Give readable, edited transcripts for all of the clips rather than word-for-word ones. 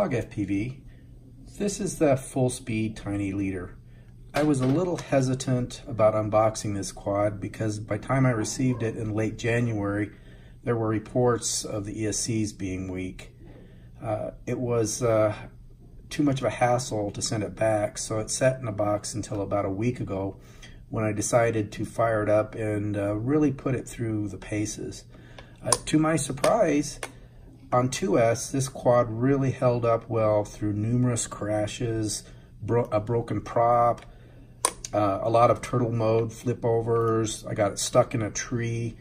Dog FPV. This is the FullSpeed TinyLeader. I was a little hesitant about unboxing this quad because by the time I received it in late January, there were reports of the ESCs being weak. It was too much of a hassle to send it back, so it sat in a box until about a week ago when I decided to fire it up and really put it through the paces. To my surprise, on 2S, this quad really held up well through numerous crashes, a broken prop, a lot of turtle mode flip overs. I got it stuck in a tree,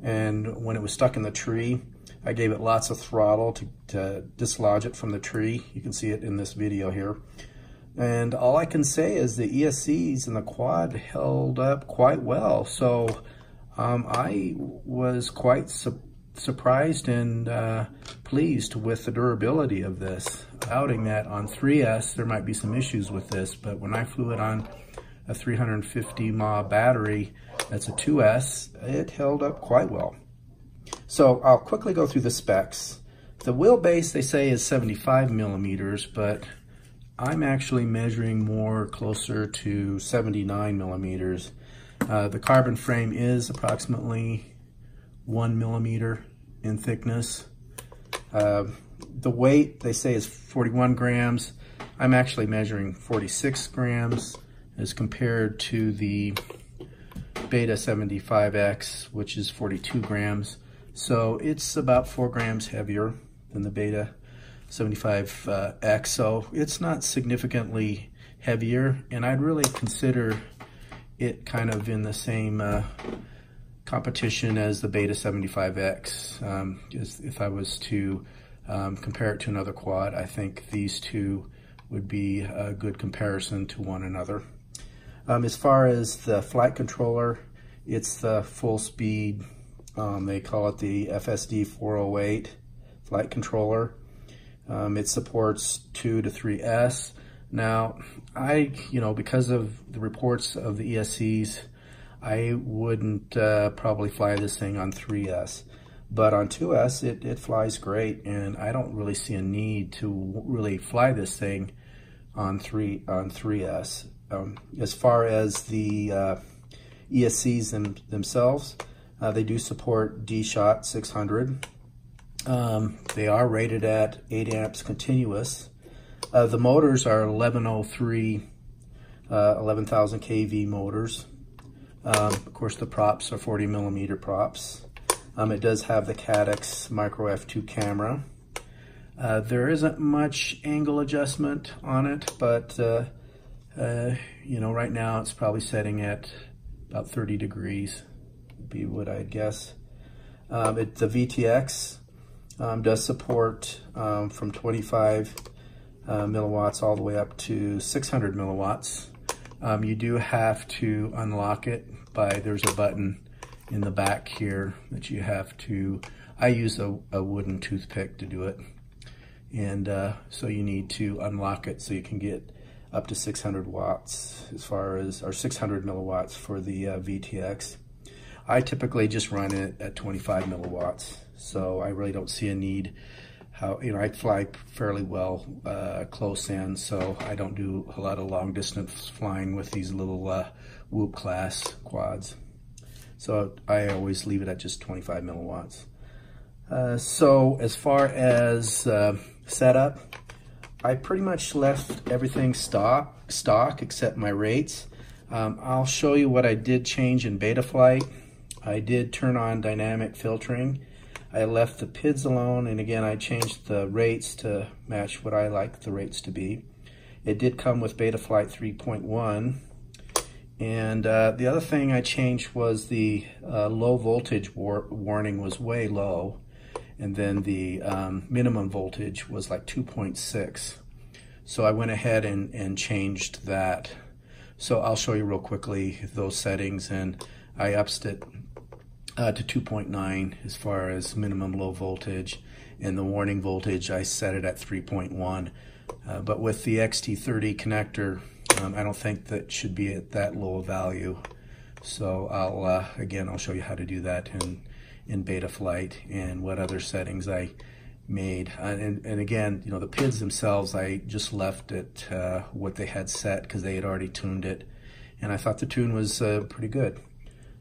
and when it was stuck in the tree, I gave it lots of throttle to dislodge it from the tree. You can see it in this video here. And all I can say is the ESCs in the quad held up quite well. So I was quite surprised and pleased with the durability of this. Doubting that on 3S there might be some issues with this, but when I flew it on a 350 mAh battery, that's a 2S, it held up quite well. So I'll quickly go through the specs. The wheelbase they say is 75 millimeters, but I'm actually measuring more closer to 79 millimeters. The carbon frame is approximately 1 millimeter in thickness. The weight they say is 41 grams. I'm actually measuring 46 grams as compared to the Beta 75X, which is 42 grams. So it's about 4 grams heavier than the Beta 75X. So it's not significantly heavier, and I'd really consider it kind of in the same competition as the Beta 75X. If I was to compare it to another quad, I think these two would be a good comparison to one another. As far as the flight controller, it's the FullSpeed, they call it the FSD 408 flight controller. It supports 2 to 3S. Now, because of the reports of the ESCs, I wouldn't probably fly this thing on 3S. But on 2S, it flies great, and I don't really see a need to really fly this thing on 3S. As far as the ESCs themselves, they do support D-Shot 600. They are rated at 8 amps continuous. The motors are 1103, 11,000 kV motors. Of course, the props are 40 millimeter props. It does have the Caddx Micro F2 camera. There isn't much angle adjustment on it, but right now it's probably setting at about 30 degrees, would be what I'd guess. The VTX does support from 25 milliwatts all the way up to 600 milliwatts. You do have to unlock it there's a button in the back here that you have to, I use a wooden toothpick to do it. And so you need to unlock it so you can get up to 600 watts or 600 milliwatts for the VTX. I typically just run it at 25 milliwatts, so I really don't see a need. I fly fairly well close in, so I don't do a lot of long distance flying with these little Whoop class quads. So I always leave it at just 25 milliwatts. So as far as setup, I pretty much left everything stock except my rates. I'll show you what I did change in Betaflight. I did turn on dynamic filtering. I left the PIDs alone, and again, I changed the rates to match what I like the rates to be. It did come with Betaflight 3.1. And the other thing I changed was the low voltage warning was way low. And then the minimum voltage was like 2.6. So I went ahead and changed that. So I'll show you real quickly those settings, and I upped it to 2.9 as far as minimum low voltage, and the warning voltage I set it at 3.1. But with the XT30 connector, I don't think that should be at that low a value. So I'll show you how to do that in Betaflight and what other settings I made. And again, you know, the PIDs themselves, I just left it what they had set because they had already tuned it, and I thought the tune was pretty good.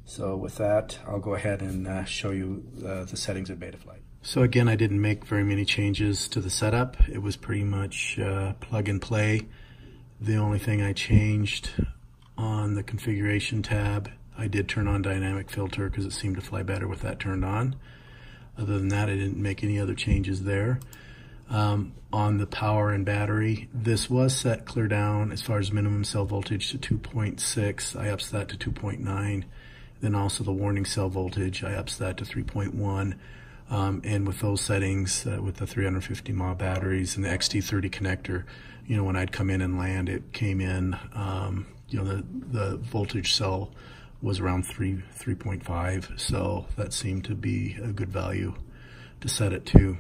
So with that, I'll go ahead and show you the settings of Betaflight. So again, I didn't make very many changes to the setup. It was pretty much plug and play. The only thing I changed on the configuration tab, I did turn on dynamic filter because it seemed to fly better with that turned on. Other than that, I didn't make any other changes there. On the power and battery, this was set clear down as far as minimum cell voltage to 2.6. I ups that to 2.9. Then also the warning cell voltage, I ups that to 3.1. And with those settings, with the 350 mAh batteries and the XT30 connector, you know, when I'd come in and land, it came in, you know, the voltage cell was around 3.5, so that seemed to be a good value to set it to.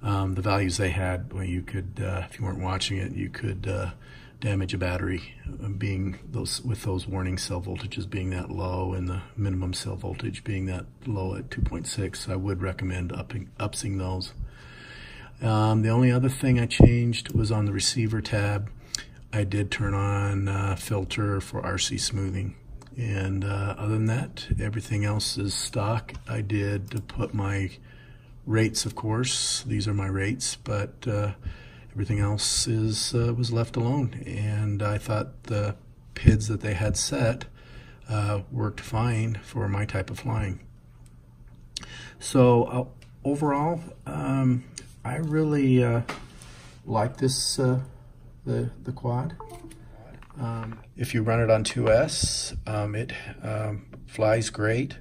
The values they had, well, you could, if you weren't watching it, you could damage a battery with those warning cell voltages being that low and the minimum cell voltage being that low at 2.6. I would recommend upsing those. The only other thing I changed was on the receiver tab. I did turn on filter for RC smoothing. And other than that, everything else is stock. I did put my rates, of course. These are my rates, but everything else was left alone. And I thought the PIDs that they had set worked fine for my type of flying. So overall, I really like this the quad. If you run it on 2S, it flies great.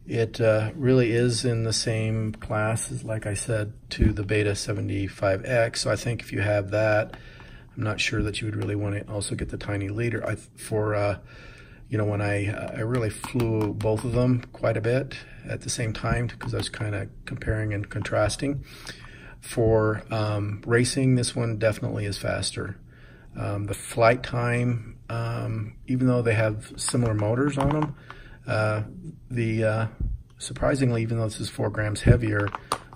It really is in the same class as, like I said, to the Beta 75X. So I think if you have that, I'm not sure that you would really want to also get the TinyLeader. You know, when I really flew both of them quite a bit at the same time because I was kind of comparing and contrasting. For racing, this one definitely is faster. The flight time, even though they have similar motors on them, surprisingly, even though this is 4 grams heavier,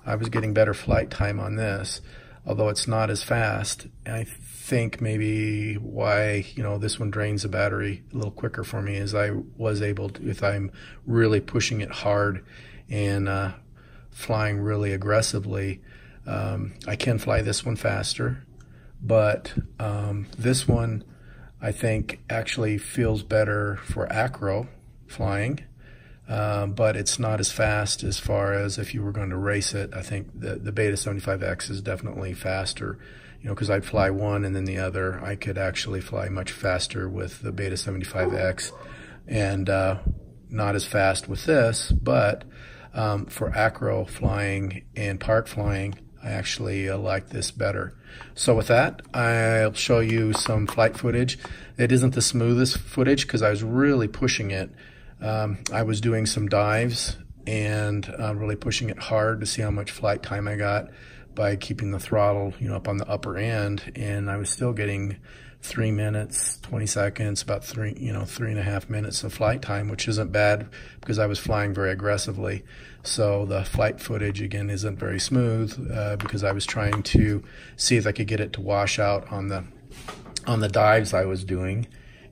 I was getting better flight time on this, although it's not as fast. I think maybe why, you know, this one drains the battery a little quicker for me is I was able to, if I'm really pushing it hard and flying really aggressively, I can fly this one faster. But this one, I think, actually feels better for acro flying, but it's not as fast as far as if you were going to race it. I think the Beta 75X is definitely faster, you know, because I'd fly one and then the other. I could actually fly much faster with the Beta 75X and not as fast with this, but for acro flying and park flying, I actually like this better. So with that, I'll show you some flight footage. It isn't the smoothest footage because I was really pushing it. I was doing some dives and really pushing it hard to see how much flight time I got by keeping the throttle, you know, up on the upper end, and I was still getting 3 minutes, 20 seconds, about 3.5 minutes of flight time, which isn't bad because I was flying very aggressively. So the flight footage, again, isn't very smooth because I was trying to see if I could get it to wash out on the dives I was doing.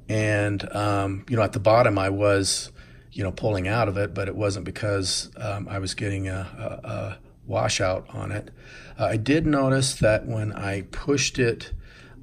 And, you know, at the bottom I was, you know, pulling out of it, but it wasn't because I was getting a washout on it. I did notice that when I pushed it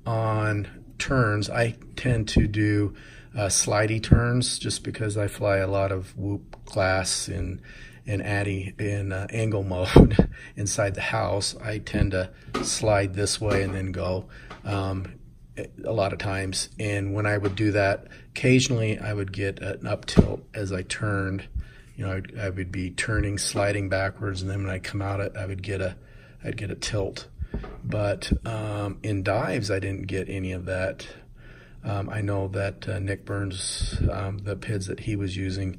on turns, I tend to do slidey turns just because I fly a lot of whoop class in angle mode inside the house. I tend to slide this way and then go a lot of times. And when I would do that, occasionally I would get an up tilt as I turned. You know, I would be turning, sliding backwards, and then when I come out, I'd get a tilt. But in dives, I didn't get any of that. I know that Nick Burns, the PIDs that he was using,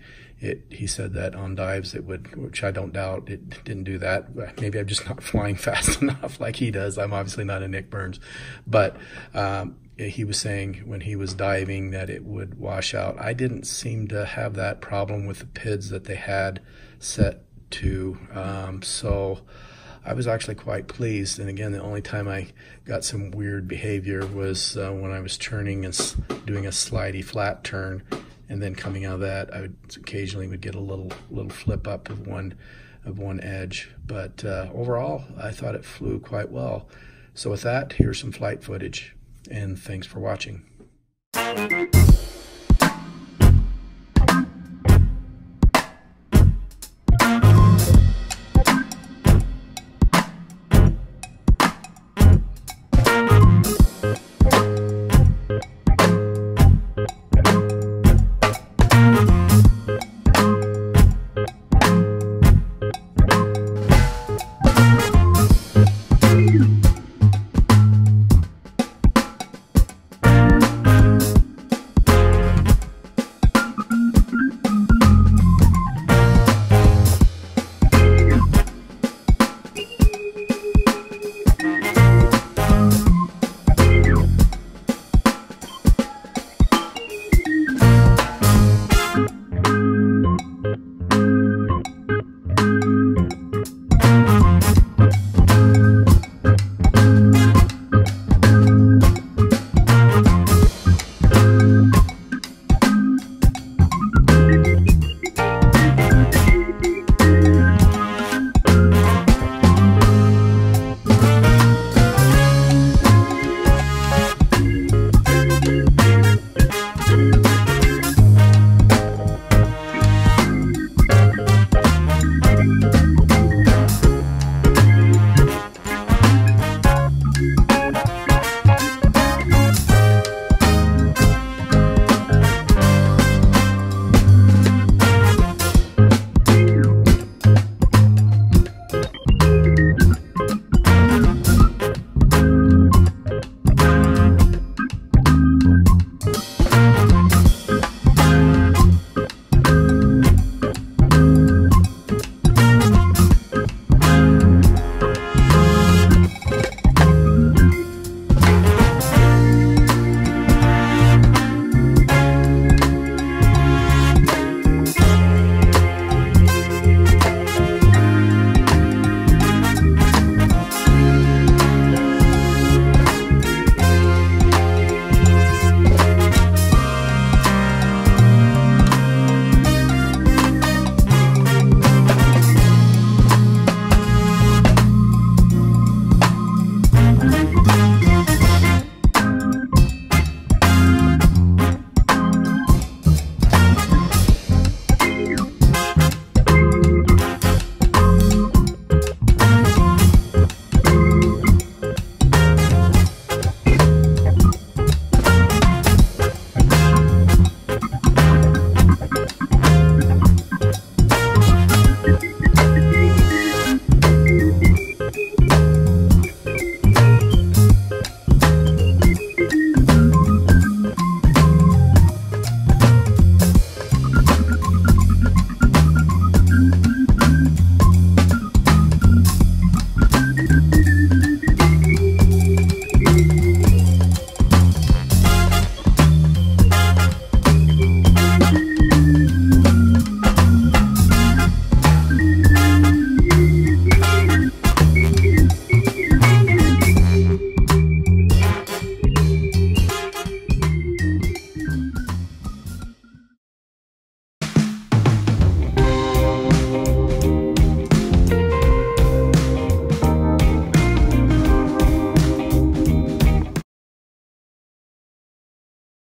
he said that on dives it would, which I don't doubt, it didn't do that. Maybe I'm just not flying fast enough like he does. I'm obviously not a Nick Burns. But he was saying when he was diving that it would wash out. I didn't seem to have that problem with the PIDs that they had set to. So I was actually quite pleased. And again, the only time I got some weird behavior was when I was turning and doing a slidey flat turn, and then coming out of that, I would occasionally get a little flip up of one edge. But overall, I thought it flew quite well. So with that, here's some flight footage, and thanks for watching.